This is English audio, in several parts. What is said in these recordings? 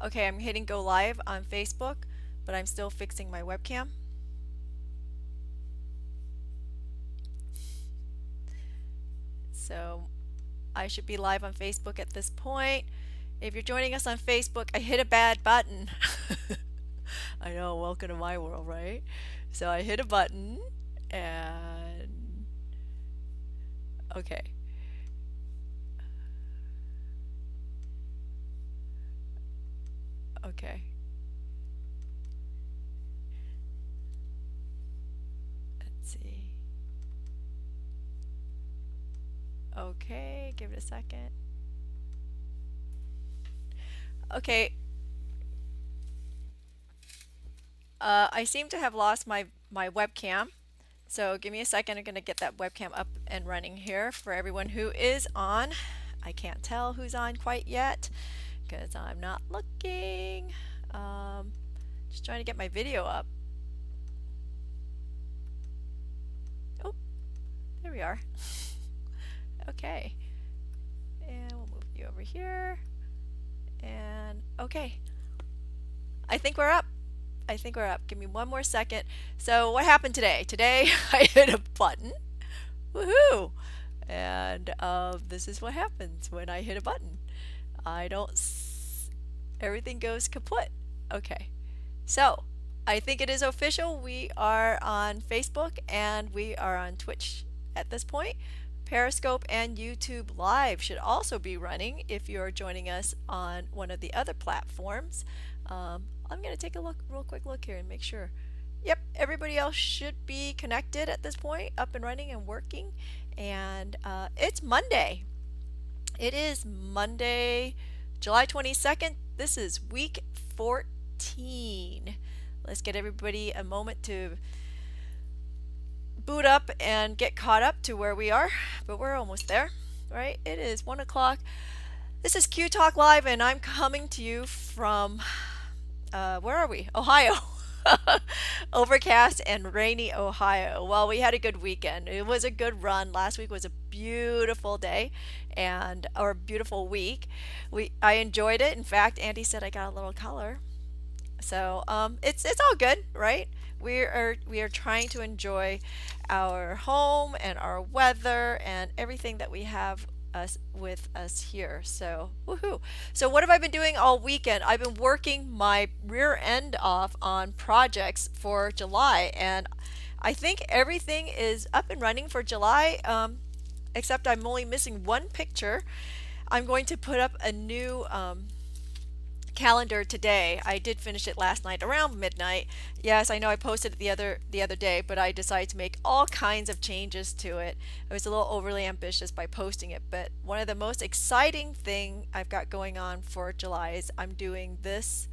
Okay, I'm hitting go live on Facebook, but I'm still fixing my webcam. So I should be live on Facebook at this point. If you're joining us on Facebook, I hit a bad button. I know, welcome to my world, right? So I hit a button and okay. Okay. Let's see. Okay, give it a second. Okay. I seem to have lost my webcam. So give me a second. I'm going to get that webcam up and running here for everyone who is on. I can't tell who's on quite yet because I'm not looking. Just trying to get my video up. Oh, there we are. Okay. And we'll move you over here. And okay. I think we're up. I think we're up. Give me one more second. So what happened today? Today I hit a button. Woohoo! And this is what happens when I hit a button. I don't. Everything goes kaput. Okay. So I think it is official. We are on Facebook and we are on Twitch at this point. Periscope and YouTube Live should also be running if you're joining us on one of the other platforms. I'm going to take a real quick look here and make sure. Yep, everybody else should be connected at this point, up and running and working. And it's Monday. It is Monday, July 22nd. This is week 14. Let's get everybody a moment to boot up and get caught up to where we are, but we're almost there, right? It is 1 o'clock. This is Q Talk Live, and I'm coming to you from, where are we? Ohio. Overcast and rainy Ohio. Well, we had a good weekend. It was a good run. Last week was a beautiful day or beautiful week. I enjoyed it. In fact, Andy said I got a little color. So it's all good, right? We are trying to enjoy our home and our weather and everything that we have with us here. So woohoo! So what have I been doing all weekend? I've been working my rear end off on projects for July, and I think everything is up and running for July, except I'm only missing one picture. I'm going to put up a new calendar today. I did finish it last night around midnight. Yes, I know I posted it the other day, but I decided to make all kinds of changes to it. I was a little overly ambitious by posting it, but one of the most exciting thing I've got going on for July is I'm doing this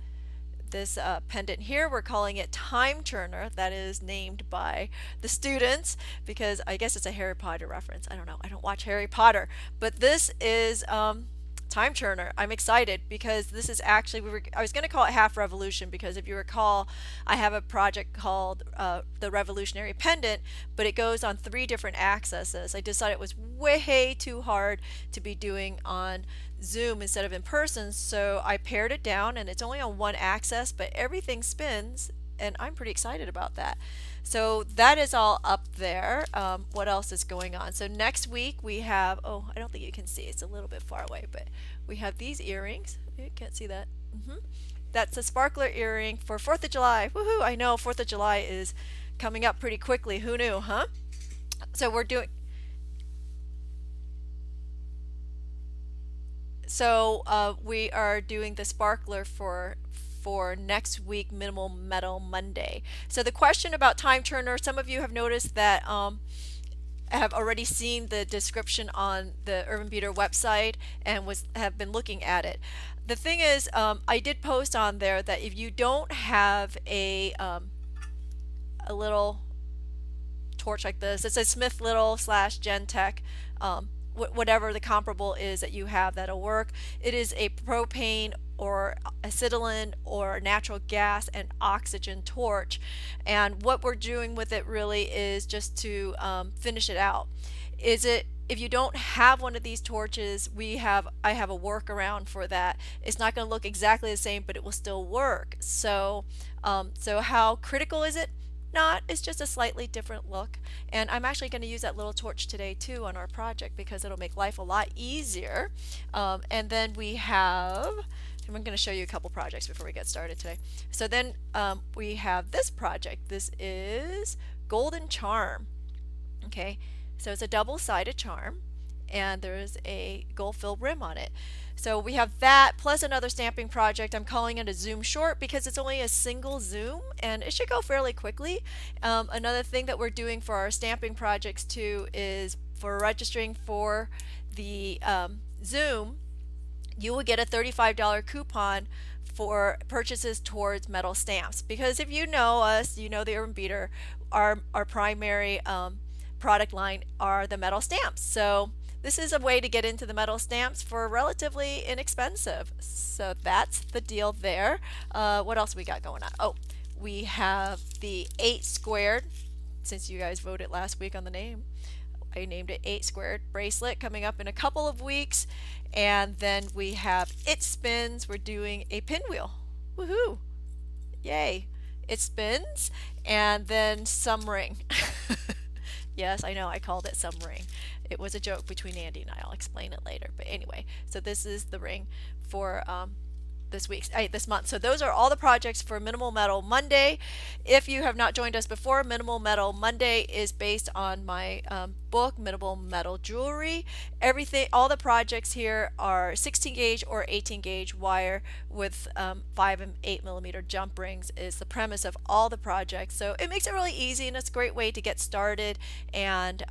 pendant here. We're calling it Time Turner. That is named by the students because I guess it's a Harry Potter reference. I don't know. I don't watch Harry Potter, but this is Time Turner. I'm excited because this is actually, I was going to call it Half Revolution because if you recall, I have a project called the Revolutionary Pendant, but it goes on 3 different axes. I decided it was way too hard to be doing on Zoom instead of in person, so I pared it down and it's only on 1 axis, but everything spins, and I'm pretty excited about that. So that is all up there. What else is going on? So next week we have, oh, I don't think you can see, it's a little bit far away, but we have these earrings. You can't see that. That's a sparkler earring for 4th of July. Woohoo! I know 4th of July is coming up pretty quickly. Who knew, huh? So we're doing, we are doing the sparkler for next week, Minimal Metal Monday. So the question about Time Turner, some of you have noticed that have already seen the description on the Urban Beater website and have been looking at it. The thing is, I did post on there that if you don't have a little torch like this, it says Smith Little / Gentech, whatever the comparable is that you have, that'll work. It is a propane or acetylene or natural gas and oxygen torch. And what we're doing with it really is just to finish it out. If you don't have one of these torches, I have a workaround for that. It's not going to look exactly the same, but it will still work. So so how critical is it? Not. It's just a slightly different look. And I'm actually going to use that little torch today too on our project because it'll make life a lot easier. And then we have, I'm going to show you a couple projects before we get started today. So then we have this project. This is Golden Charm. Okay, so it's a double-sided charm and there's a gold-filled rim on it. So we have that plus another stamping project. I'm calling it a zoom short because it's only a single zoom and it should go fairly quickly. Another thing that we're doing for our stamping projects too is for registering for the zoom, you will get a $35 coupon for purchases towards metal stamps. Because if you know us, you know the Urban Beater, our primary product line are the metal stamps. So this is a way to get into the metal stamps for relatively inexpensive. So that's the deal there. What else we got going on? Oh, we have the 8 squared, since you guys voted last week on the name. I named it 8 squared bracelet coming up in a couple of weeks. And then we have It Spins. We're doing a pinwheel. Woohoo! Yay! It spins. And then some ring. Yes, I know, I called it some ring. It was a joke between Andy and I. I'll explain it later. But anyway, so this is the ring for this month. So those are all the projects for Minimal Metal Monday. If you have not joined us before, Minimal Metal Monday is based on my book, Minimal Metal Jewelry. All the projects here are 16 gauge or 18 gauge wire with 5 and 8 millimeter jump rings is the premise of all the projects. So it makes it really easy and it's a great way to get started and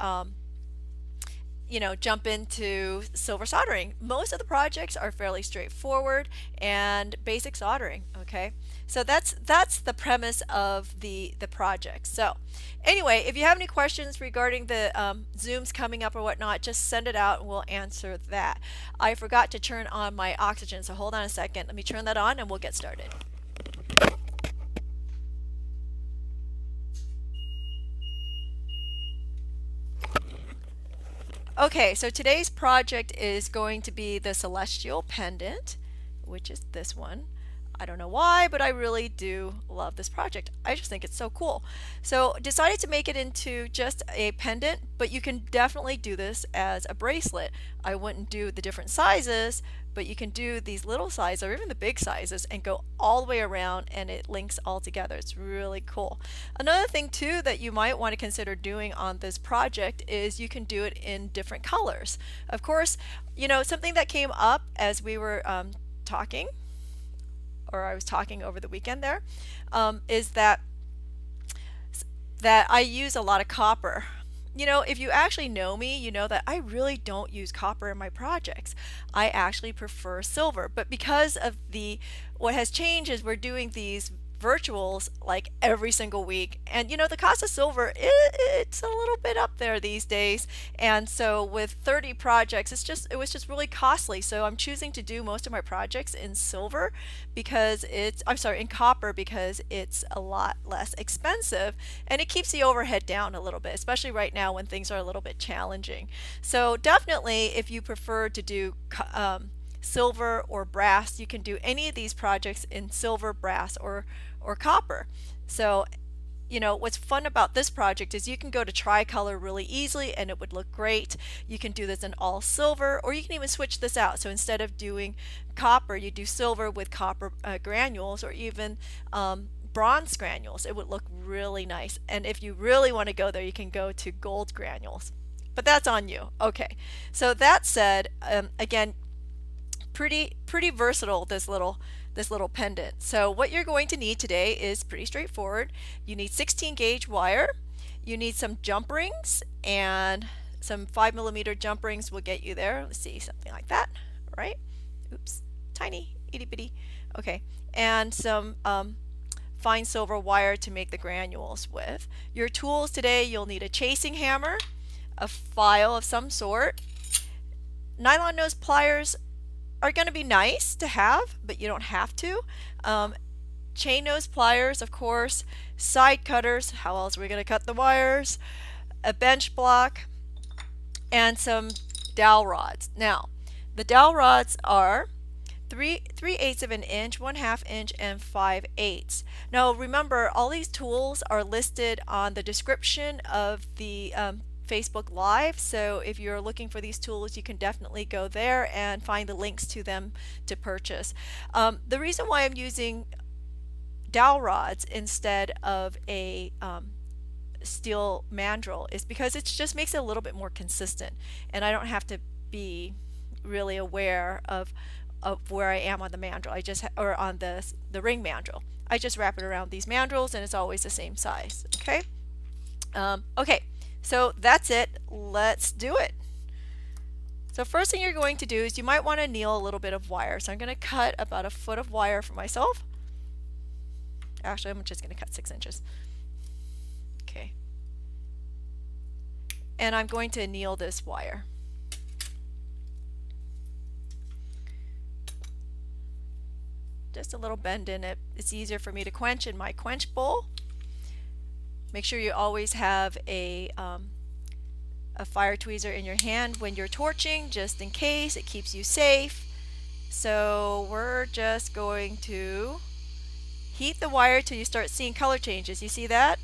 jump into silver soldering. Most of the projects are fairly straightforward and basic soldering. Okay, so that's the premise of the project. So anyway, if you have any questions regarding the zooms coming up or whatnot, just send it out and we'll answer that. I forgot to turn on my oxygen, so hold on a second. Let me turn that on and we'll get started. Okay, so today's project is going to be the Celestial Pendant, which is this one. I don't know why, but I really do love this project. I just think it's so cool. So decided to make it into just a pendant, but you can definitely do this as a bracelet. I wouldn't do the different sizes, but you can do these little sizes or even the big sizes and go all the way around and it links all together. It's really cool. Another thing too that you might want to consider doing on this project is you can do it in different colors. Of course, something that came up as we were talking, or I was talking over the weekend there, is that I use a lot of copper. If you actually know me, you know that I really don't use copper in my projects. I actually prefer silver, but because of what has changed is we're doing these virtuals like every single week, and the cost of silver, it's a little bit up there these days, and so with 30 projects it was just really costly. So I'm choosing to do most of my projects in silver because in copper because it's a lot less expensive and it keeps the overhead down a little bit, especially right now when things are a little bit challenging. So definitely if you prefer to do silver or brass, you can do any of these projects in silver, brass, or copper. So what's fun about this project is you can go to tricolor really easily and it would look great. You can do this in all silver, or you can even switch this out. So instead of doing copper, you do silver with copper granules, or even bronze granules. It would look really nice. And if you really want to go there, you can go to gold granules, but that's on you. Okay, so that said, again, pretty versatile, this little pendant. So what you're going to need today is pretty straightforward. You need 16 gauge wire, you need some jump rings, and some 5 millimeter jump rings will get you there. Let's see, something like that, right? Oops, tiny, itty bitty. Okay, and some fine silver wire to make the granules with. Your tools today, you'll need a chasing hammer, a file of some sort, nylon nose pliers, are going to be nice to have, but you don't have to. Chain nose pliers, of course, side cutters, how else are we going to cut the wires, a bench block, and some dowel rods. Now, the dowel rods are 3/8 of an inch, 1/2 inch, and 5/8. Now remember, all these tools are listed on the description of the Facebook Live, so if you're looking for these tools, you can definitely go there and find the links to them to purchase. The reason why I'm using dowel rods instead of a steel mandrel is because it just makes it a little bit more consistent, and I don't have to be really aware of where I am on the mandrel. Or on the ring mandrel. I just wrap it around these mandrels and it's always the same size. Okay. Okay. So that's it. Let's do it. So first thing you're going to do is you might want to anneal a little bit of wire. So I'm going to cut about 1 foot of wire for myself. Actually, I'm just going to cut 6 inches. Okay. And I'm going to anneal this wire. Just a little bend in it. It's easier for me to quench in my quench bowl. Make sure you always have a fire tweezer in your hand when you're torching, just in case. It keeps you safe. So we're just going to heat the wire till you start seeing color changes. You see that?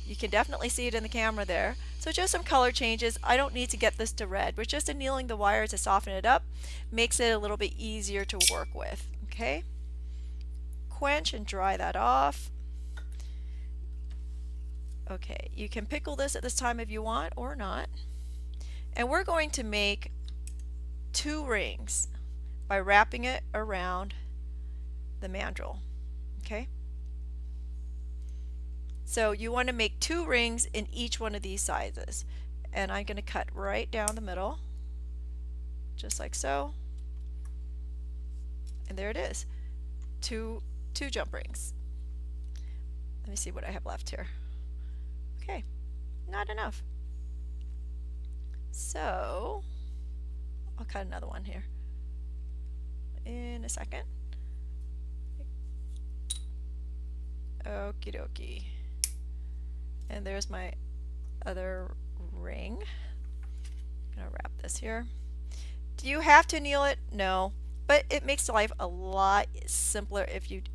You can definitely see it in the camera there. So just some color changes. I don't need to get this to red. We're just annealing the wire to soften it up. Makes it a little bit easier to work with. Okay? Quench and dry that off. Okay, you can pickle this at this time if you want or not. And we're going to make 2 rings by wrapping it around the mandrel. Okay? So you want to make 2 rings in each one of these sizes. And I'm going to cut right down the middle, just like so. And there it is. Two jump rings. Let me see what I have left here. Okay, not enough. So I'll cut another one here in a second. Okie dokie. And there's my other ring. I'm gonna wrap this here. Do you have to anneal it? No, but it makes life a lot simpler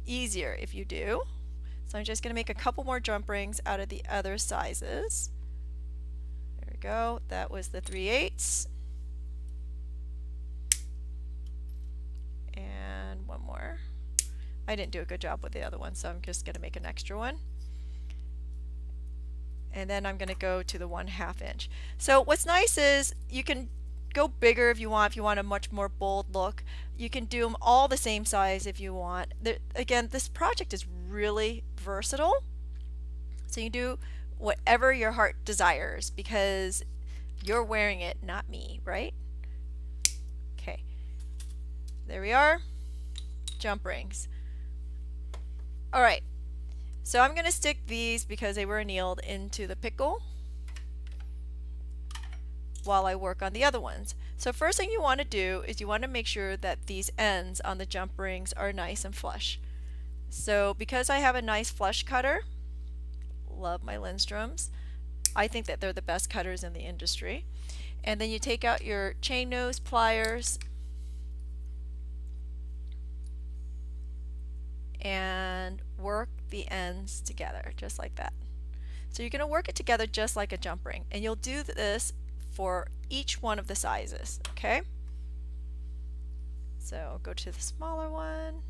easier if you do. So I'm just going to make a couple more jump rings out of the other sizes. There we go. That was the 3/8. And one more. I didn't do a good job with the other one, so I'm just going to make an extra one. And then I'm going to go to the 1/2 inch. So what's nice is you can go bigger if you want a much more bold look. You can do them all the same size if you want. Again, this project is really versatile. So you do whatever your heart desires because you're wearing it, not me, right? Okay. There we are. Jump rings. All right. So I'm going to stick these because they were annealed into the pickle while I work on the other ones. So first thing you want to do is you want to make sure that these ends on the jump rings are nice and flush. So because I have a nice flush cutter, love my Lindstroms, I think that they're the best cutters in the industry. And then you take out your chain nose pliers and work the ends together just like that. So you're going to work it together just like a jump ring, and you'll do this for each one of the sizes. Okay, so go to the smaller one,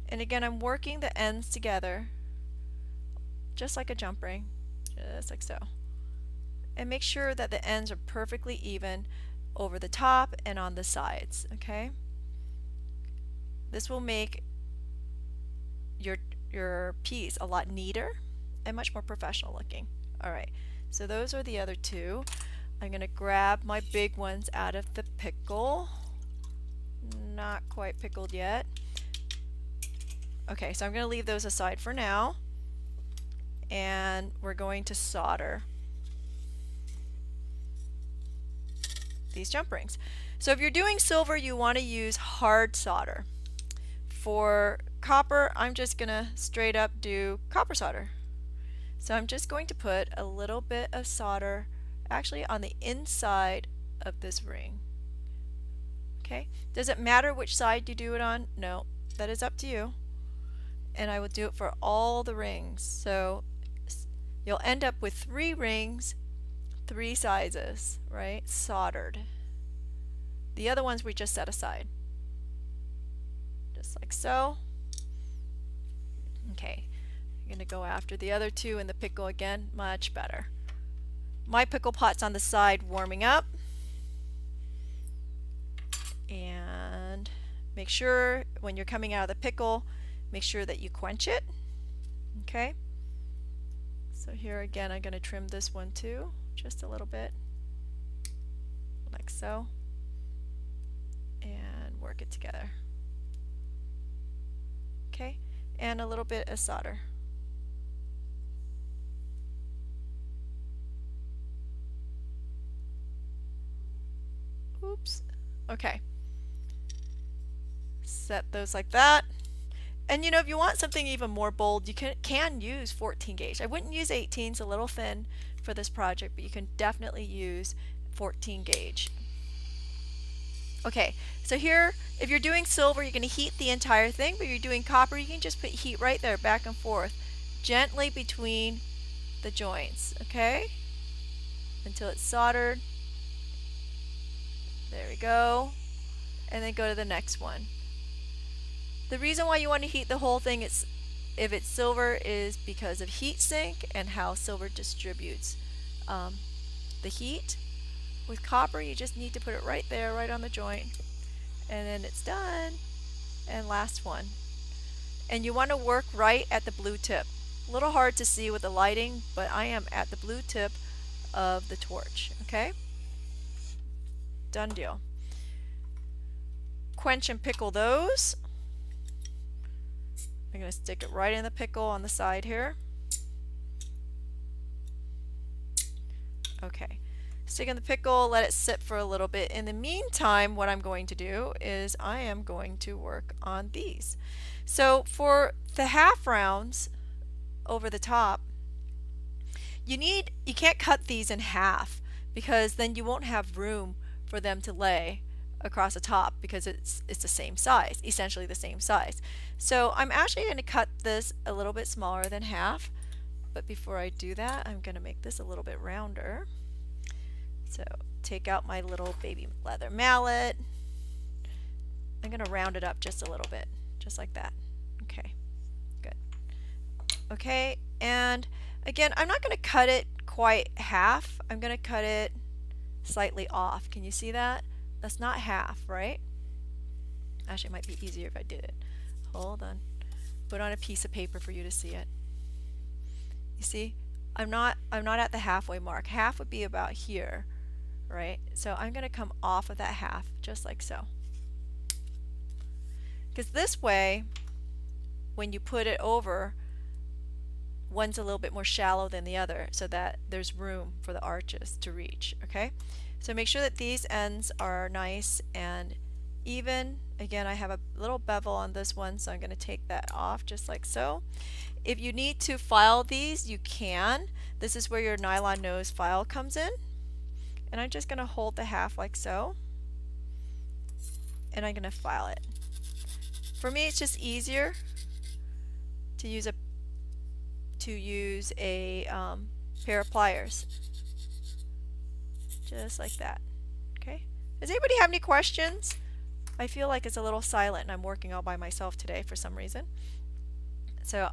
and again I'm working the ends together just like a jump ring, just like so, and make sure that the ends are perfectly even over the top and on the sides. Okay, this will make your piece a lot neater and much more professional looking. Alright, so those are the other 2. I'm going to grab my big ones out of the pickle. Not quite pickled yet. Okay, so I'm going to leave those aside for now, and we're going to solder. these jump rings. So if you're doing silver, you want to use hard solder. For copper, I'm just going to straight up do copper solder. So I'm just going to put a little bit of solder actually on the inside of this ring. Okay, does it matter which side you do it on? No, that is up to you. And I will do it for all the rings. So you'll end up with 3 rings, 3 sizes, right? Soldered. The other ones we just set aside. Just like so. Okay, I'm going to go after the other 2 in the pickle again. Much better. My pickle pot's on the side warming up. And make sure when you're coming out of the pickle, make sure that you quench it. Okay. So here again, I'm going to trim this one too, just a little bit, like so, and work it together. Okay, and a little bit of solder. Oops. Okay. Set those like that. And you know, if you want something even more bold, you can use 14 gauge. I wouldn't use 18, it's a little thin for this project, but you can definitely use 14 gauge. Okay, so here, if you're doing silver, you're going to heat the entire thing, but if you're doing copper, you can just put heat right there, back and forth, gently between the joints, okay? Until it's soldered. There we go. And then go to the next one. The reason why you want to heat the whole thing is if it's silver is because of heat sink and how silver distributes the heat. With copper, you just need to put it right there, right on the joint, and then it's done. And last one. And you want to work right at the blue tip. A little hard to see with the lighting, but I am at the blue tip of the torch, okay? Done deal. Quench and pickle those. I'm going to stick it right in the pickle on the side here. Okay. Stick in the pickle, let it sit for a little bit. In the meantime, what I'm going to do is I am going to work on these. So for the half rounds over the top, you can't cut these in half because then you won't have room for them to lay across the top because it's the same size, essentially the same size. So I'm actually going to cut this a little bit smaller than half, but before I do that, I'm going to make this a little bit rounder. So take out my little baby leather mallet. I'm going to round it up just a little bit, just like that. Okay, good. Okay, and again, I'm not going to cut it quite half. I'm going to cut it slightly off. Can you see that? That's not half, right? Actually, it might be easier if I did it. Hold on. Put on a piece of paper for you to see it. You see? I'm not at the halfway mark. Half would be about here, right? So I'm going to come off of that half, just like so. Because this way, when you put it over, one's a little bit more shallow than the other, so that there's room for the arches to reach, okay? So make sure that these ends are nice and even. Again, I have a little bevel on this one, so I'm going to take that off just like so. If you need to file these, you can. This is where your nylon nose file comes in. And I'm just going to hold the half like so. And I'm going to file it. For me, it's just easier to use a pair of pliers. Just like that. Okay. Does anybody have any questions? I feel like it's a little silent and I'm working all by myself today for some reason. So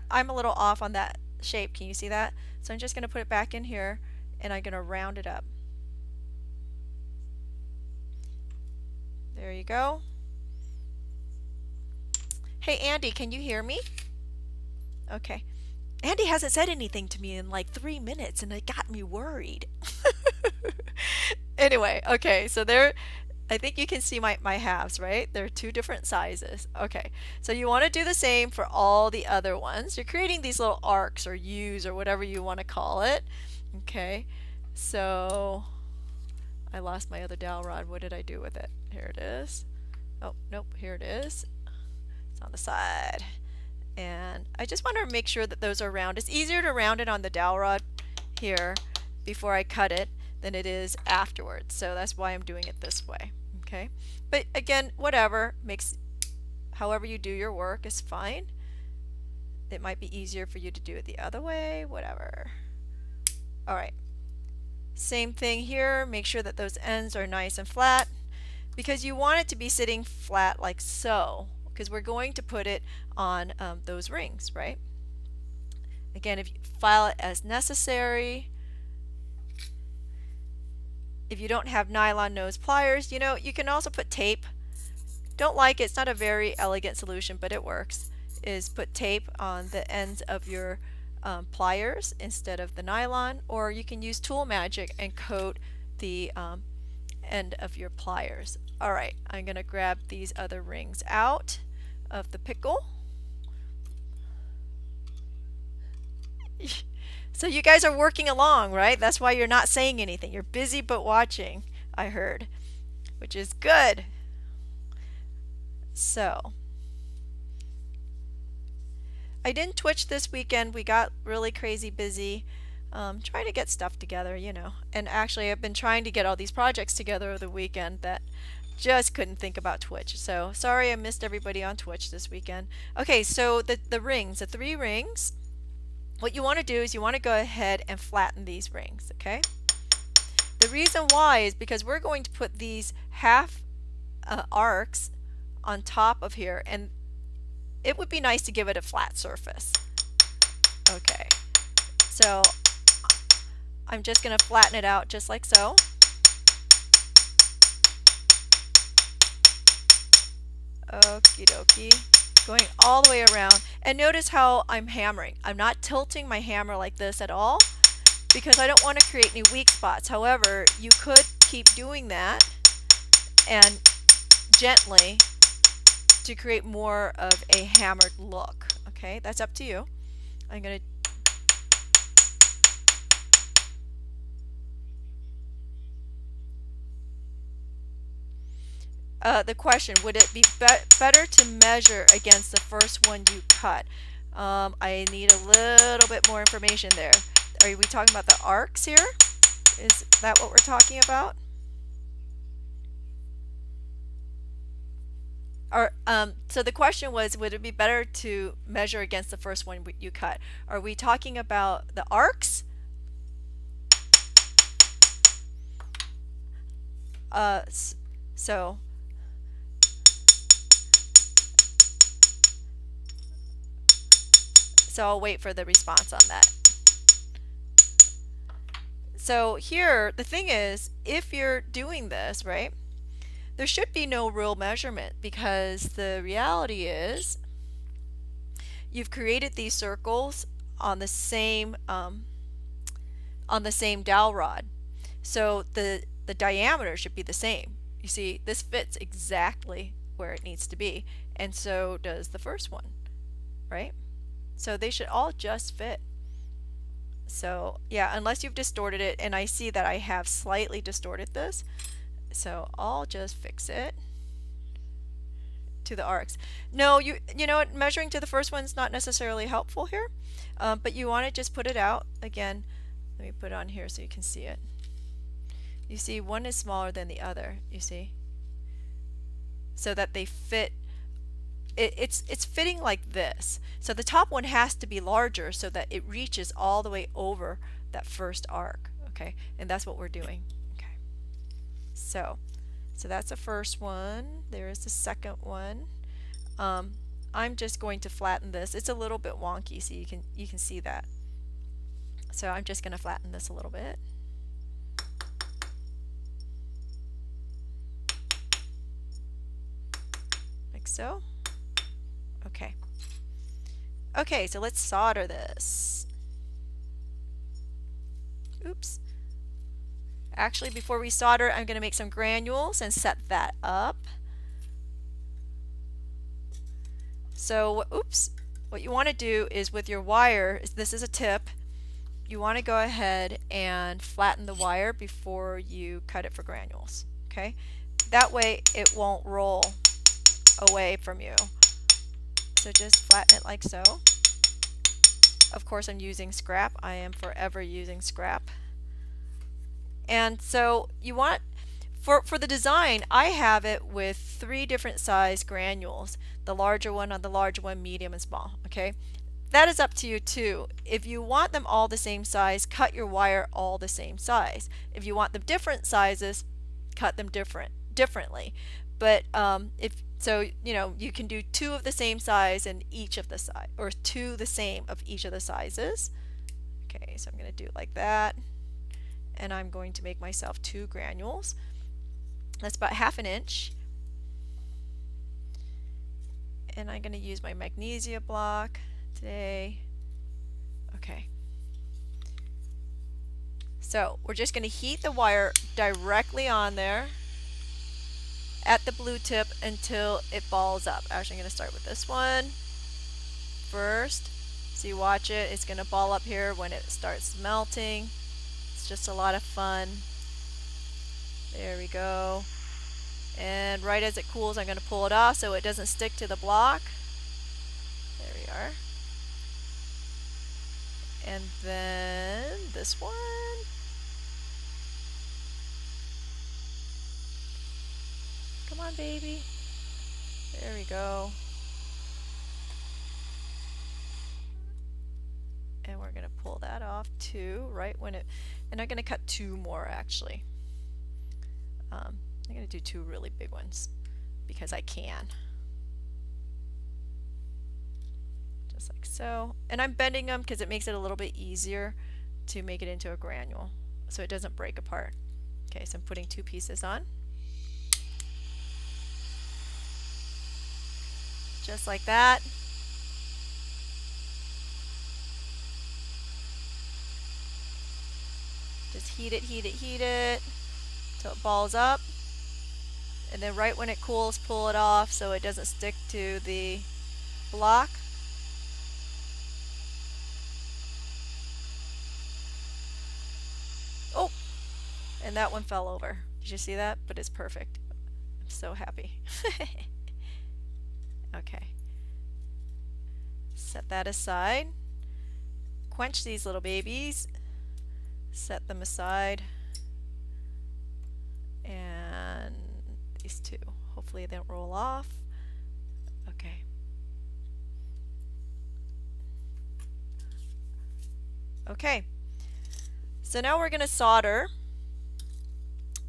I'm a little off on that shape. Can you see that? So I'm just going to put it back in here and I'm going to round it up. There you go. Hey Andy, can you hear me? Okay. Andy hasn't said anything to me in like 3 minutes and it got me worried. Anyway, okay, so there, I think you can see my halves, right? They're 2 different sizes. Okay, so you want to do the same for all the other ones. You're creating these little arcs or U's or whatever you want to call it. Okay, so I lost my other dowel rod. What did I do with it? Here it is. Oh, nope, here it is. It's on the side. And I just want to make sure that those are round. It's easier to round it on the dowel rod here before I cut it than it is afterwards. So that's why I'm doing it this way. Okay. But again, whatever makes, however you do your work is fine. It might be easier for you to do it the other way, whatever. All right. Same thing here. Make sure that those ends are nice and flat because you want it to be sitting flat like so, because we're going to put it on those rings, right? Again, if you file it as necessary. If you don't have nylon nose pliers, you know, you can also put tape. Don't like it, it's not a very elegant solution, but it works. Is put tape on the ends of your pliers instead of the nylon, or you can use Tool Magic and coat the end of your pliers. All right, I'm going to grab these other rings out of the pickle. So you guys are working along, right? That's why you're not saying anything. You're busy but watching, I heard, which is good. So I didn't Twitch this weekend. We got really crazy busy trying to get stuff together, you know. And actually, I've been trying to get all these projects together over the weekend that just couldn't think about Twitch. So sorry I missed everybody on Twitch this weekend. Okay, so the rings, the 3 rings. What you want to do is you want to go ahead and flatten these rings, okay? The reason why is because we're going to put these half arcs on top of here, and it would be nice to give it a flat surface. Okay, so I'm just going to flatten it out just like so. Okie dokie. Going all the way around, and notice how I'm hammering. I'm not tilting my hammer like this at all because I don't want to create any weak spots. However, you could keep doing that and gently to create more of a hammered look. Okay, that's up to you. I'm going to the question, would it be better to measure against the first one you cut? I need a little bit more information there. Are we talking about the arcs here? Is that what we're talking about? Or, so the question was, would it be better to measure against the first one you cut? Are we talking about the arcs? So I'll wait for the response on that. So here, the thing is, if you're doing this, right, there should be no real measurement because the reality is you've created these circles on the same dowel rod. So the diameter should be the same. You see, this fits exactly where it needs to be, and so does the first one, right? So they should all just fit. So yeah, unless you've distorted it, and I see that I have slightly distorted this, so I'll just fix it to the arcs. No, you know what, measuring to the first one's not necessarily helpful here, but you want to just put it out. Again, let me put it on here so you can see it. You see, one is smaller than the other, you see, so that they fit. It's fitting like this. So the top one has to be larger so that it reaches all the way over that first arc. Okay, and that's what we're doing. Okay, so that's the first one. There is the second one. I'm just going to flatten this. It's a little bit wonky, so you can see that. So I'm just going to flatten this a little bit. Like so. Okay. Okay, so let's solder this. Oops. Actually, before we solder, I'm going to make some granules and set that up. So, oops. What you want to do is with your wire, this is a tip, you want to go ahead and flatten the wire before you cut it for granules. Okay, that way it won't roll away from you. So just flatten it like so. Of course, I'm using scrap. I am forever using scrap. And so you want, for the design, I have it with 3 different size granules. The larger one, medium, and small. Okay, that is up to you too. If you want them all the same size, cut your wire all the same size. If you want them different sizes, cut them differently. But if so, you know, you can do 2 of the same size in each of the size, or 2 the same of each of the sizes. Okay, so I'm going to do it like that, and I'm going to make myself 2 granules. That's about 1/2 inch. And I'm going to use my magnesia block today. Okay. So we're just going to heat the wire directly on there at the blue tip until it balls up. Actually, I'm going to start with this one first. So you watch it. It's going to ball up here when it starts melting. It's just a lot of fun. There we go. And right as it cools, I'm going to pull it off so it doesn't stick to the block. There we are. And then this one. Come on, baby. There we go. And we're going to pull that off too, right when it, and I'm going to cut 2 more actually. I'm going to do 2 really big ones because I can. Just like so. And I'm bending them because it makes it a little bit easier to make it into a granule so it doesn't break apart. Okay, so I'm putting 2 pieces on. Just like that. Just heat it, heat it, heat it till it balls up. And then right when it cools, pull it off so it doesn't stick to the block. Oh, and that one fell over. Did you see that? But it's perfect. I'm so happy. Okay. Set that aside. Quench these little babies. Set them aside. And these 2. Hopefully they don't roll off. Okay. Okay. So now we're going to solder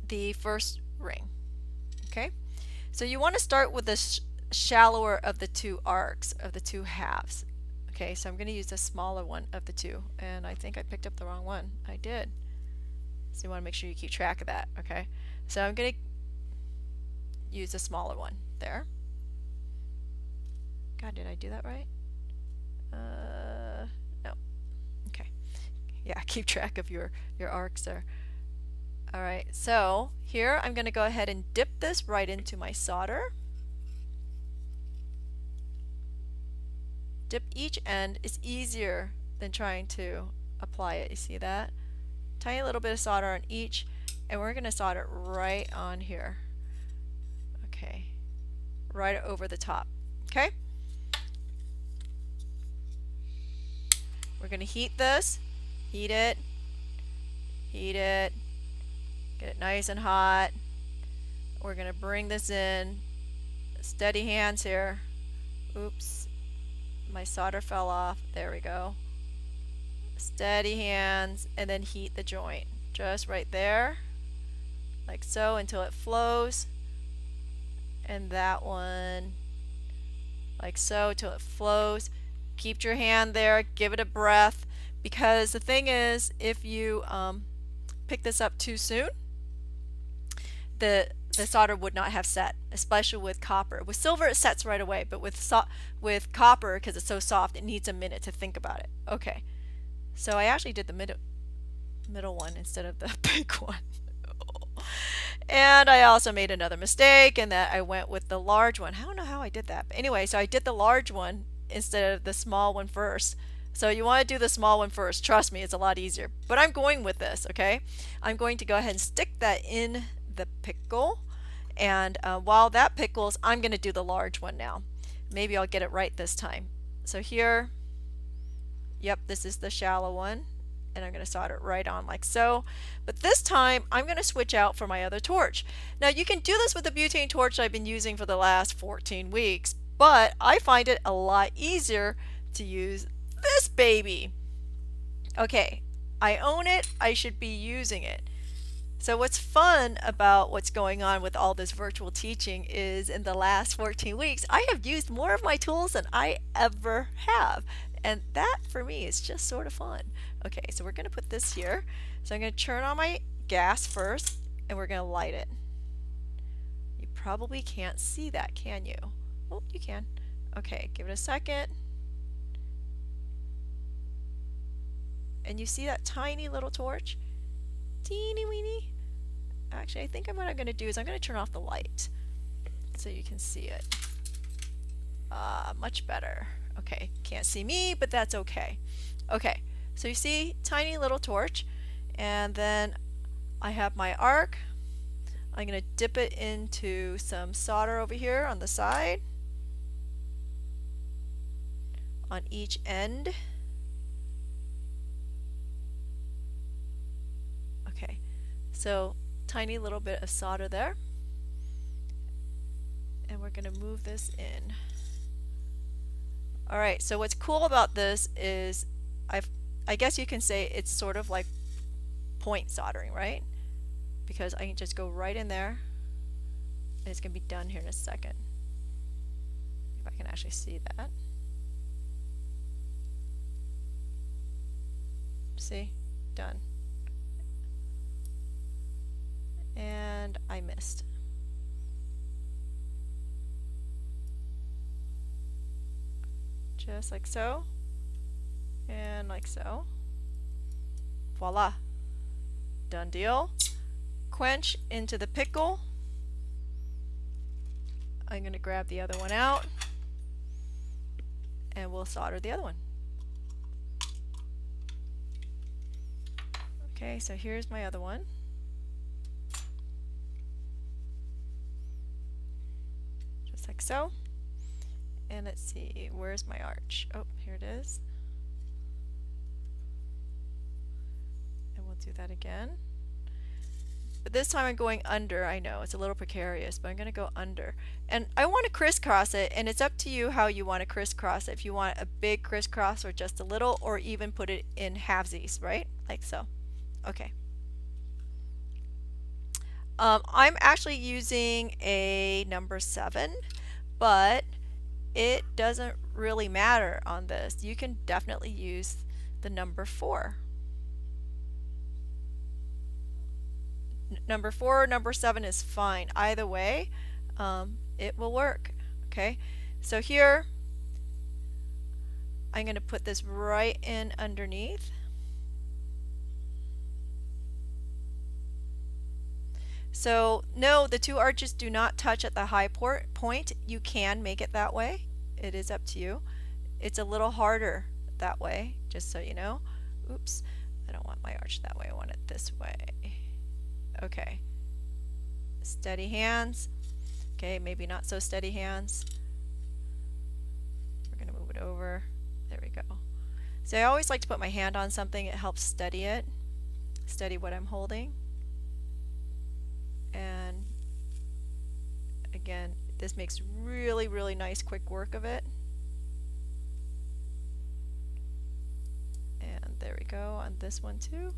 the first ring. Okay. So you want to start with the shallower of the 2 arcs, of the 2 halves. Okay, so I'm going to use the smaller one of the 2, and I think I picked up the wrong one. I did. So you want to make sure you keep track of that. Okay, so I'm going to use the smaller one there. God, did I do that right? No. Okay. Yeah, keep track of your arcs there. Alright, so here I'm going to go ahead and dip this right into my solder. Dip each end. Is easier than trying to apply it. You see that? Tiny little bit of solder on each, and we're going to solder right on here. Okay, right over the top. Okay? We're going to heat this. Heat it. Heat it. Get it nice and hot. We're going to bring this in. Steady hands here. Oops. My solder fell off. There we go. Steady hands, and then heat the joint. Just right there. Like so until it flows. And that one. Like so till it flows. Keep your hand there. Give it a breath. Because the thing is, if you pick this up too soon, the solder would not have set, especially with copper. With silver it sets right away, but with copper, because it's so soft, it needs a minute to think about it. Okay, so I actually did the middle one instead of the big one. And I also made another mistake in that I went with the large one. I don't know how I did that, but anyway, so I did the large one instead of the small one first. So you want to do the small one first. Trust me, it's a lot easier. But I'm going with this, okay? I'm going to go ahead and stick that in the pickle. And while that pickles, I'm going to do the large one now. Maybe I'll get it right this time. So here, yep, this is the shallow one. And I'm going to solder it right on like so. But this time, I'm going to switch out for my other torch. Now you can do this with the butane torch I've been using for the last 14 weeks. But I find it a lot easier to use this baby. Okay, I own it. I should be using it. So what's fun about what's going on with all this virtual teaching is in the last 14 weeks, I have used more of my tools than I ever have. And that for me is just sort of fun. Okay, so we're going to put this here. So I'm going to turn on my gas first and we're going to light it. You probably can't see that, can you? Oh, you can. Okay, give it a second. And you see that tiny little torch? Teeny weeny. Actually, I think what I'm going to do is I'm going to turn off the light so you can see it. Much better. Okay, can't see me, but that's okay. Okay, so you see tiny little torch, and then I have my arc. I'm going to dip it into some solder over here on the side, on each end. Okay, so tiny little bit of solder there, and we're going to move this in. Alright, so what's cool about this is I guess you can say it's sort of like point soldering, right? Because I can just go right in there and it's going to be done here in a second. If I can actually see that. See? Done. And I missed. Just like so, and like so. Voila. Done deal. Quench into the pickle. I'm going to grab the other one out, and we'll solder the other one. Okay, so here's my other one. Just like so. And let's see, where's my arch? Oh, here it is. And we'll do that again. But this time I'm going under. I know it's a little precarious, but I'm going to go under. And I want to crisscross it, and it's up to you how you want to crisscross it. If you want a big crisscross or just a little, or even put it in halvesies, right? Like so. Okay. I'm actually using a number 7, but it doesn't really matter on this. You can definitely use the number 4. Number 4 or number 7 is fine. Either way, it will work. Okay, so here I'm going to put this right in underneath. So no, the two arches do not touch at the high point. You can make it that way. It is up to you. It's a little harder that way, just so you know. Oops, I don't want my arch that way. I want it this way. Okay. Steady hands. Okay, maybe not so steady hands. We're going to move it over. There we go. So I always like to put my hand on something. It helps steady it. Steady what I'm holding. And again, this makes really, really nice quick work of it. And there we go on this one too.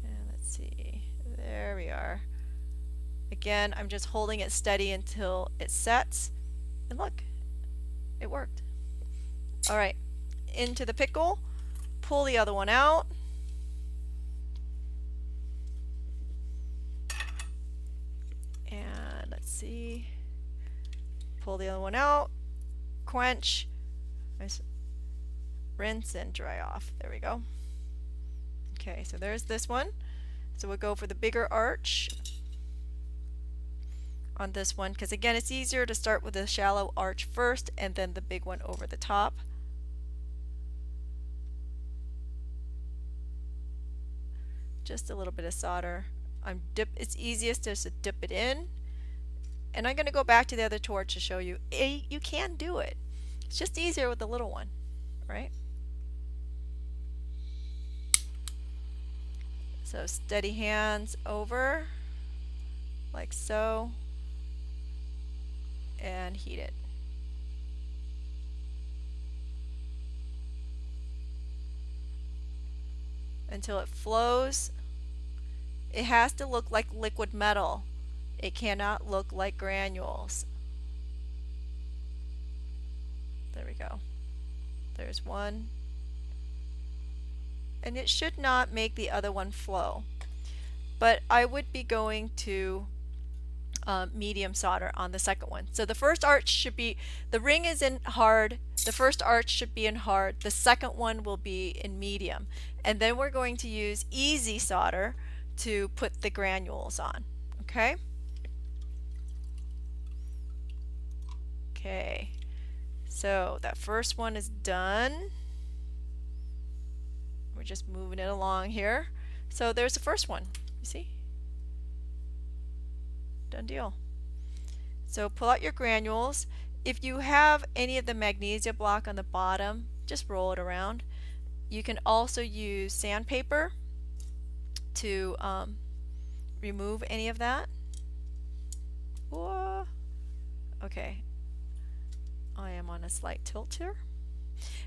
And let's see, there we are. Again, I'm just holding it steady until it sets. And look, it worked. Alright, into the pickle, pull the other one out. And let's see, pull the other one out, quench, rinse and dry off. There we go. Okay, so there's this one. So we'll go for the bigger arch on this one, because again, it's easier to start with a shallow arch first and then the big one over the top. Just a little bit of solder. It's easiest just to dip it in. And I'm going to go back to the other torch to show you. You can do it. It's just easier with the little one, right? So steady hands over, like so, and heat it. Until it flows. It has to look like liquid metal. It cannot look like granules. There we go. There's one. And it should not make the other one flow. But I would be going to medium solder on the second one. So the first arch should be, the ring is in hard, the first arch should be in hard, the second one will be in medium. And then we're going to use easy solder to put the granules on. Okay? Okay. So that first one is done. We're just moving it along here. So there's the first one. You see? Done deal. So pull out your granules. If you have any of the magnesia block on the bottom, just roll it around. You can also use sandpaper to remove any of that. Whoa. Okay. I am on a slight tilt here.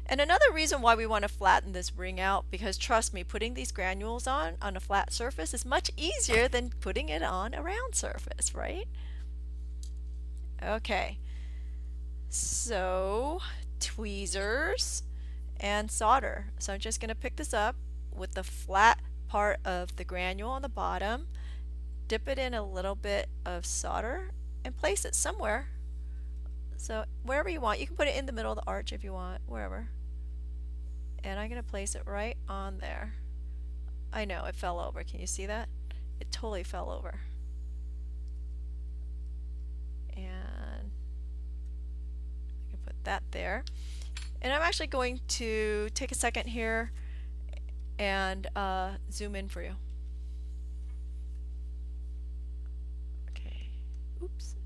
And another reason why we want to flatten this ring out, because trust me, putting these granules on a flat surface is much easier than putting it on a round surface, right? Okay, so tweezers and solder. So I'm just going to pick this up with the flat part of the granule on the bottom, dip it in a little bit of solder, and place it somewhere. So wherever you want. You can put it in the middle of the arch if you want, wherever. And I'm going to place it right on there. I know, it fell over. Can you see that? It totally fell over. And I can put that there. And I'm actually going to take a second here and zoom in for you. Okay. Oops.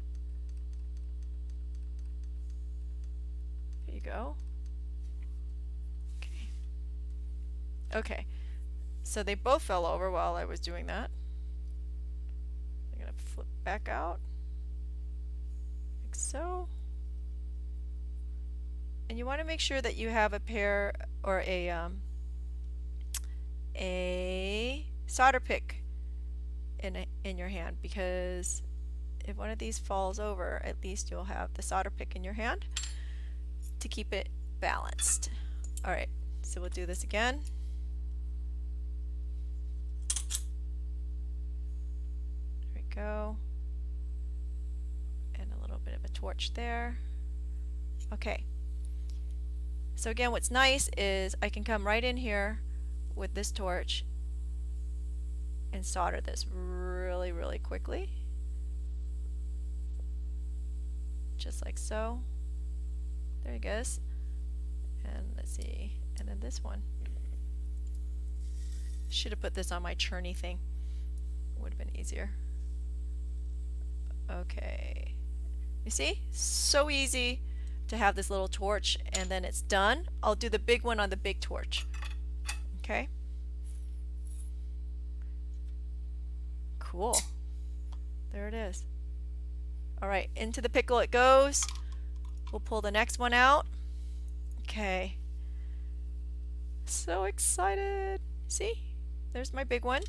There you go. Okay. Okay. So they both fell over while I was doing that. I'm going to flip back out. Like so. And you want to make sure that you have a pair or a solder pick in your hand, because if one of these falls over, at least you'll have the solder pick in your hand to keep it balanced. Alright, so we'll do this again. There we go. And a little bit of a torch there. Okay. So again, what's nice is I can come right in here with this torch and solder this really, really quickly. Just like so. There it goes. And let's see. And then this one. Should have put this on my churny thing. Would have been easier. Okay. You see? So easy to have this little torch, and then it's done. I'll do the big one on the big torch. Okay? Cool. There it is. Alright, into the pickle it goes. We'll pull the next one out. Okay. So excited. See? There's my big one.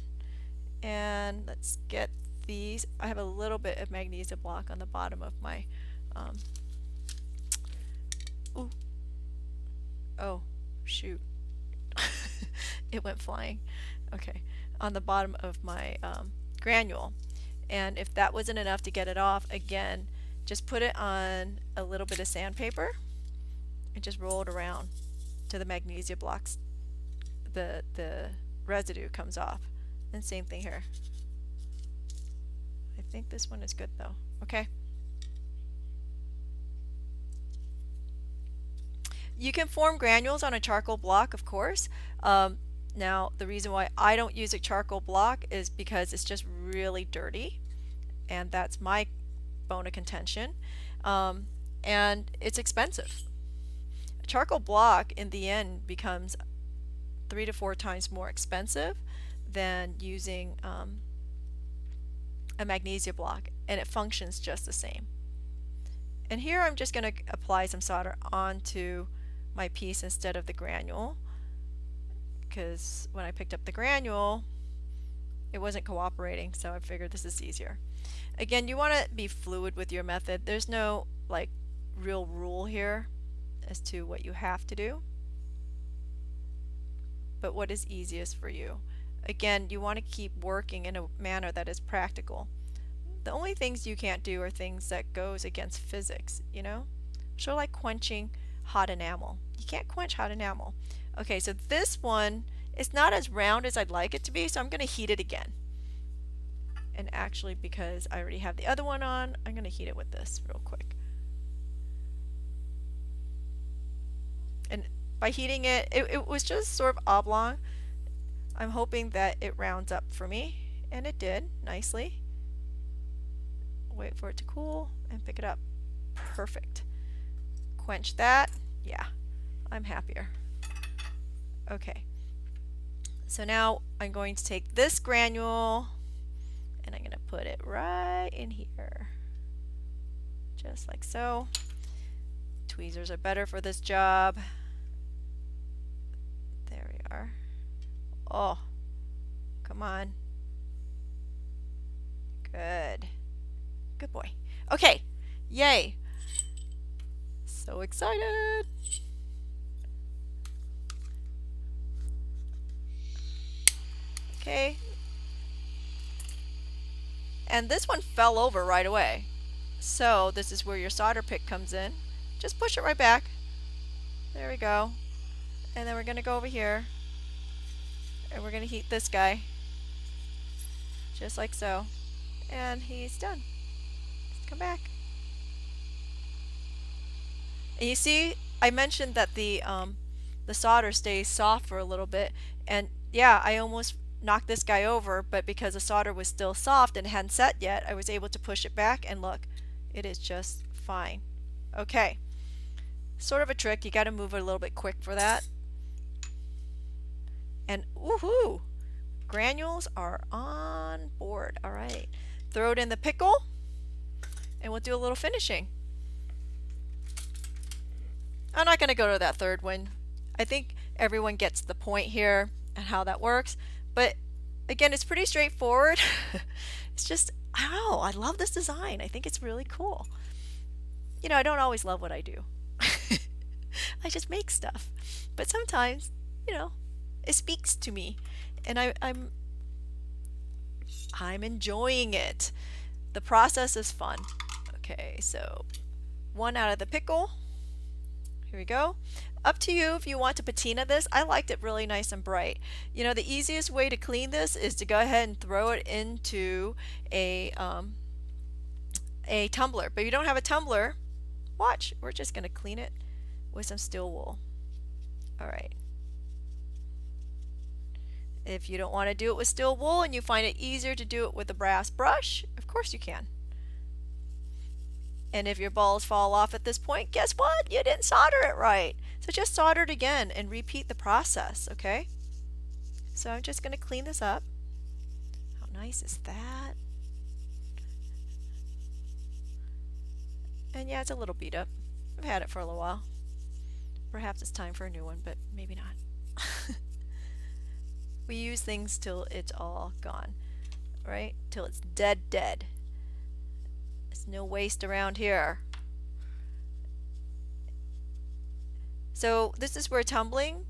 And let's get these. I have a little bit of magnesia block on the bottom of my ooh. Oh, shoot. It went flying. Okay. On the bottom of my granule. And if that wasn't enough to get it off, again, just put it on a little bit of sandpaper and just roll it around to the magnesia blocks. The residue comes off. And same thing here. I think this one is good though. Okay. You can form granules on a charcoal block, of course. Now, the reason why I don't use a charcoal block is because it's just really dirty, and that's my bone of contention. Um, and it's expensive. A charcoal block, in the end, becomes 3 to 4 times more expensive than using a magnesia block, and it functions just the same. And here I'm just going to apply some solder onto my piece instead of the granule, because when I picked up the granule it wasn't cooperating, so I figured this is easier. Again, you want to be fluid with your method. There's no like real rule here as to what you have to do, but what is easiest for you. Again, you want to keep working in a manner that is practical. The only things you can't do are things that goes against physics, you know? Sort of like quenching hot enamel. You can't quench hot enamel. Okay, so this one is not as round as I'd like it to be, so I'm going to heat it again. And actually, because I already have the other one on, I'm going to heat it with this real quick. And by heating it, it was just sort of oblong. I'm hoping that it rounds up for me, and it did nicely. Wait for it to cool and pick it up. Perfect. Quench that. Yeah, I'm happier. Okay, so now I'm going to take this granule and I'm going to put it right in here, just like so. Tweezers are better for this job. There we are. Oh, come on. Good. Good boy. Okay, yay. So excited. Okay. And this one fell over right away. So this is where your solder pick comes in. Just push it right back. There we go. And then we're going to go over here. And we're going to heat this guy. Just like so. And he's done. Let's come back. And you see, I mentioned that the solder stays soft for a little bit. And yeah, I almost knocked this guy over, but because the solder was still soft and hadn't set yet, I was able to push it back, and look, it is just fine. Okay, sort of a trick. You got to move it a little bit quick for that. And woohoo! Granules are on board. All right, throw it in the pickle, and we'll do a little finishing. I'm not going to go to that third one. I think everyone gets the point here and how that works. But again, it's pretty straightforward. It's just, I don't know, I love this design. I think it's really cool. You know, I don't always love what I do. I just make stuff. But sometimes, you know, it speaks to me. And I'm enjoying it. The process is fun. Okay, so one out of the pickle. Here we go. Up to you if you want to patina this. I liked it really nice and bright. You know, the easiest way to clean this is to go ahead and throw it into a tumbler. But if you don't have a tumbler, watch. We're just going to clean it with some steel wool. All right. If you don't want to do it with steel wool and you find it easier to do it with a brass brush, of course you can. And if your balls fall off at this point, guess what? You didn't solder it right. So just solder it again and repeat the process, okay? So I'm just going to clean this up. How nice is that? And yeah, it's a little beat up. I've had it for a little while. Perhaps it's time for a new one, but maybe not. We use things till it's all gone, right? Till it's dead. There's no waste around here. So this is where tumbling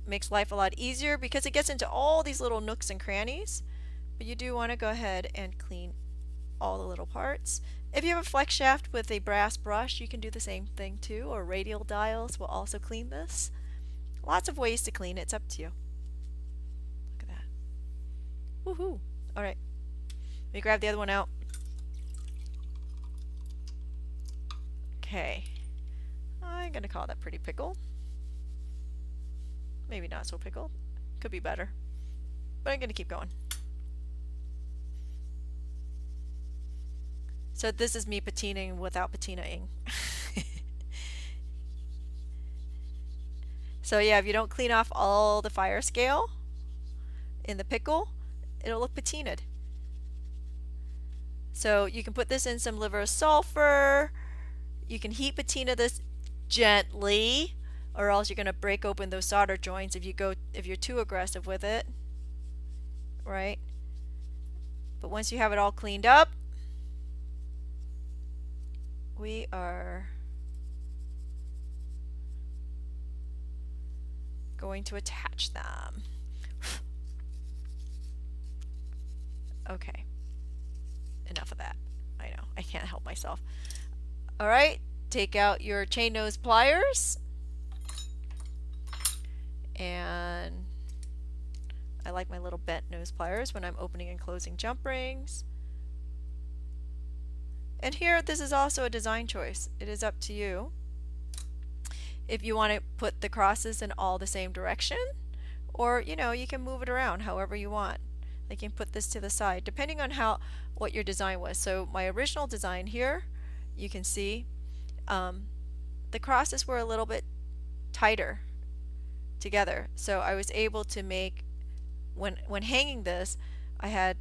makes life a lot easier because it gets into all these little nooks and crannies. But you do want to go ahead and clean all the little parts. If you have a flex shaft with a brass brush, you can do the same thing too, or radial dials will also clean this. Lots of ways to clean it. It's up to you. Look at that. Woohoo! Alright. Let me grab the other one out. Okay, I'm gonna call that pretty pickle. Maybe not so pickled. Could be better. But I'm gonna keep going. So this is me patinaing without patinaing. So yeah, if you don't clean off all the fire scale in the pickle, it'll look patinaed. So you can put this in some liver of sulfur. You can heat patina this gently, or else you're going to break open those solder joints if you're too aggressive with it, right? But once you have it all cleaned up, we are going to attach them. Okay, enough of that. I know, I can't help myself. All right, take out your chain nose pliers, and I like my little bent nose pliers when I'm opening and closing jump rings. And here, this is also a design choice. It is up to you if you want to put the crosses in all the same direction, or you can move it around however you want. Like you can put this to the side depending on what your design was. So my original design here, you can see the crosses were a little bit tighter together, so I was able to make, when hanging this, I had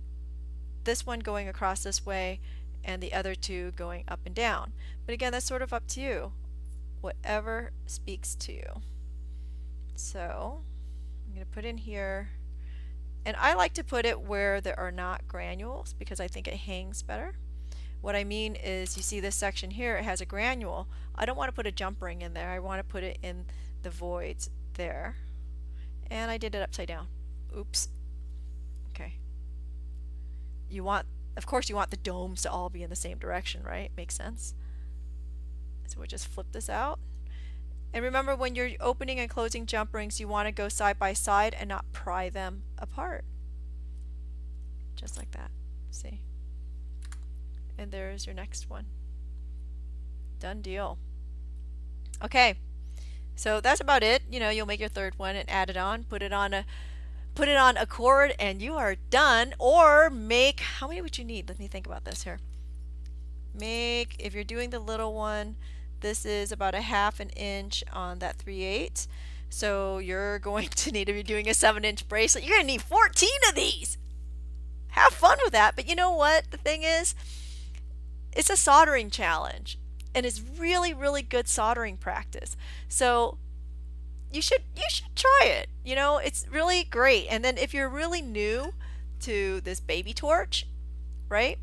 this one going across this way and the other two going up and down. But again, that's sort of up to you, whatever speaks to you. So I'm going to put in here, and I like to put it where there are not granules because I think it hangs better. What I mean is, you see this section here, it has a granule. I don't want to put a jump ring in there. I want to put it in the voids there. And I did it upside down. Oops. Okay. Of course you want the domes to all be in the same direction, right? Makes sense. So we'll just flip this out. And remember, when you're opening and closing jump rings, you want to go side by side and not pry them apart. Just like that. See? And there's your next one. Done deal. Okay, so that's about it. You'll make your third one and add it on, put it on a cord, and you are done. Or make, how many would you need? Let me think about this here. If you're doing the little one, this is about a 1/2 inch on that 3/8. So you're going to need, if you're doing a 7-inch bracelet, you're going to need 14 of these. Have fun with that. But you know what the thing is? It's a soldering challenge, and it's really, really good soldering practice. So you should try it. It's really great. And then if you're really new to this baby torch, right?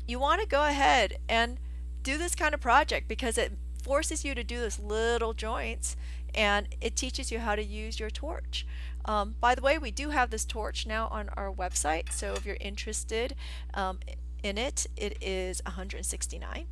You want to go ahead and do this kind of project because it forces you to do this little joints, and it teaches you how to use your torch. By the way, we do have this torch now on our website, so if you're interested in it is $169.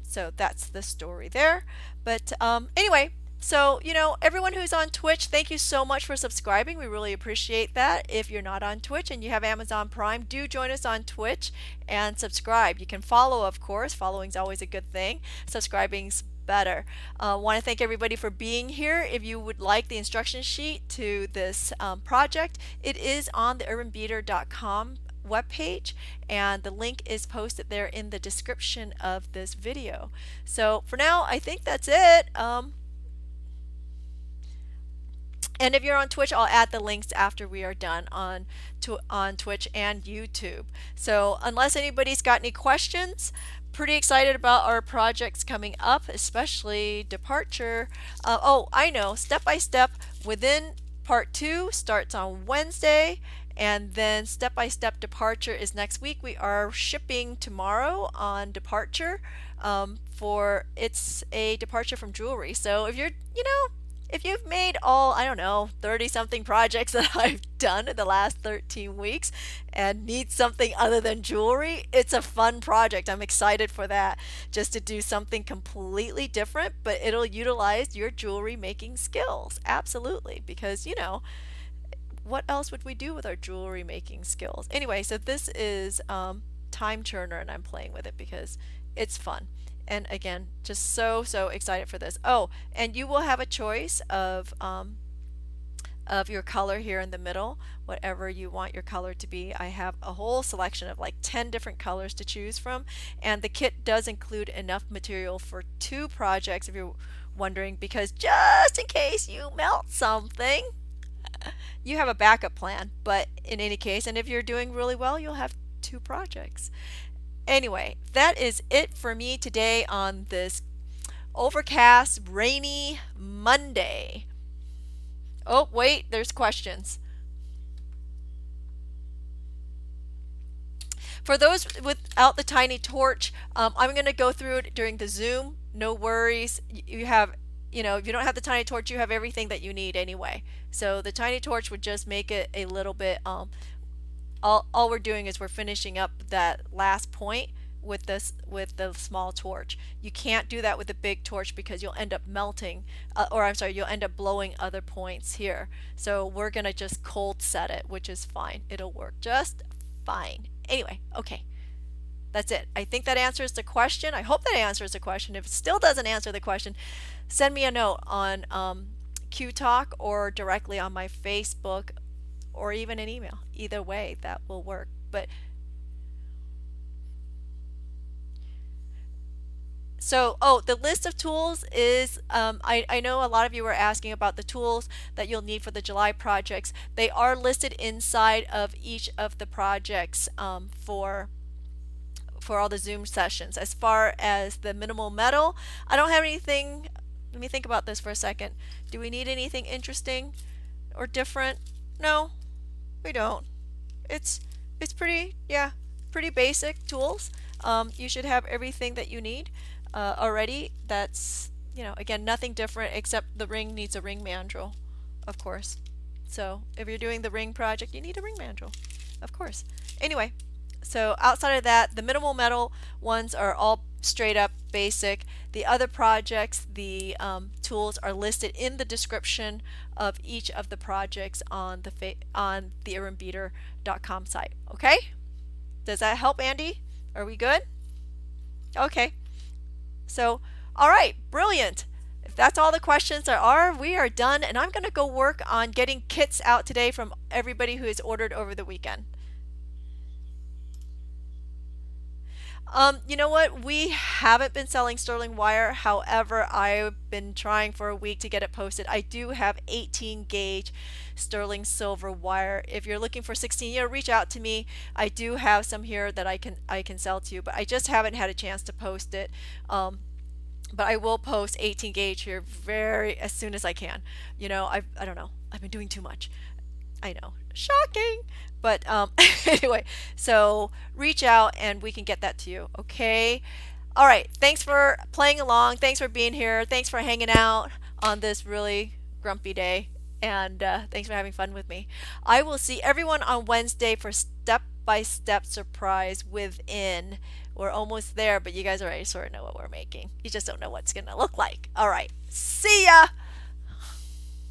So that's the story there. But anyway, so everyone who's on Twitch, thank you so much for subscribing. We really appreciate that. If you're not on Twitch and you have Amazon Prime, do join us on Twitch and subscribe. You can follow, of course. Following's always a good thing. Subscribing's better. Want to thank everybody for being here. If you would like the instruction sheet to this project, it is on the urbanbeater.com webpage, and the link is posted there in the description of this video. So for now, I think that's it. And if you're on Twitch, I'll add the links after we are done on Twitch and YouTube. So unless anybody's got any questions, pretty excited about our projects coming up, especially Departure. Oh, I know, Step by Step Within Part 2 starts on Wednesday, and then Step by Step Departure is next week. We are shipping tomorrow on Departure. It's a departure from jewelry. So if if you've made all, I don't know, 30 something projects that I've done in the last 13 weeks and need something other than jewelry, it's a fun project. I'm excited for that, just to do something completely different, but it'll utilize your jewelry making skills. Absolutely, because what else would we do with our jewelry making skills? Anyway, so this is Time Churner, and I'm playing with it because it's fun. And again, just so excited for this. Oh, and you will have a choice of your color here in the middle, whatever you want your color to be. I have a whole selection of like 10 different colors to choose from, and the kit does include enough material for 2 projects if you're wondering, because just in case you melt something, you have a backup plan. But in any case, and if you're doing really well, you'll have 2 projects. Anyway, that is it for me today on this overcast, rainy Monday. Oh, wait, there's questions. For those without the tiny torch, I'm going to go through it during the Zoom. No worries. You have, if you don't have the tiny torch, you have everything that you need anyway. So the tiny torch would just make it a little bit, all we're doing is we're finishing up that last point with the small torch. You can't do that with the big torch because you'll end up melting, or I'm sorry, you'll end up blowing other points here. So we're gonna just cold set it, which is fine. It'll work just fine. Anyway, okay, that's it. I think that answers the question. I hope that answers the question. If it still doesn't answer the question, send me a note on Q Talk or directly on my Facebook, or even an email. Either way, that will work. But so, oh, the list of tools is, I know a lot of you were asking about the tools that you'll need for the July projects. They are listed inside of each of the projects for all the Zoom sessions. As far as the minimal metal, I don't have anything. Let me think about this for a second. Do we need anything interesting or different? No, we don't. It's pretty, yeah, pretty basic tools. You should have everything that you need already. That's, again, nothing different except the ring needs a ring mandrel, of course. So if you're doing the ring project, you need a ring mandrel, of course. Anyway, so outside of that, the minimal metal ones are all straight up basic. The other projects, the tools are listed in the description of each of the projects on the ironbeater.com site. Okay? Does that help, Andy? Are we good? Okay. So, all right, brilliant. If that's all the questions there are, we are done, and I'm going to go work on getting kits out today from everybody who has ordered over the weekend. You know what? We haven't been selling sterling wire. However, I've been trying for a week to get it posted. I do have 18 gauge sterling silver wire. If you're looking for 16, reach out to me. I do have some here that I can sell to you, but I just haven't had a chance to post it. But I will post 18 gauge here as soon as I can. I don't know. I've been doing too much. I know, shocking. But anyway, so reach out and we can get that to you. Okay. All right. Thanks for playing along. Thanks for being here. Thanks for hanging out on this really grumpy day. And thanks for having fun with me. I will see everyone on Wednesday for step-by-step surprise within. We're almost there, but you guys already sort of know what we're making. You just don't know what it's going to look like. All right. See ya.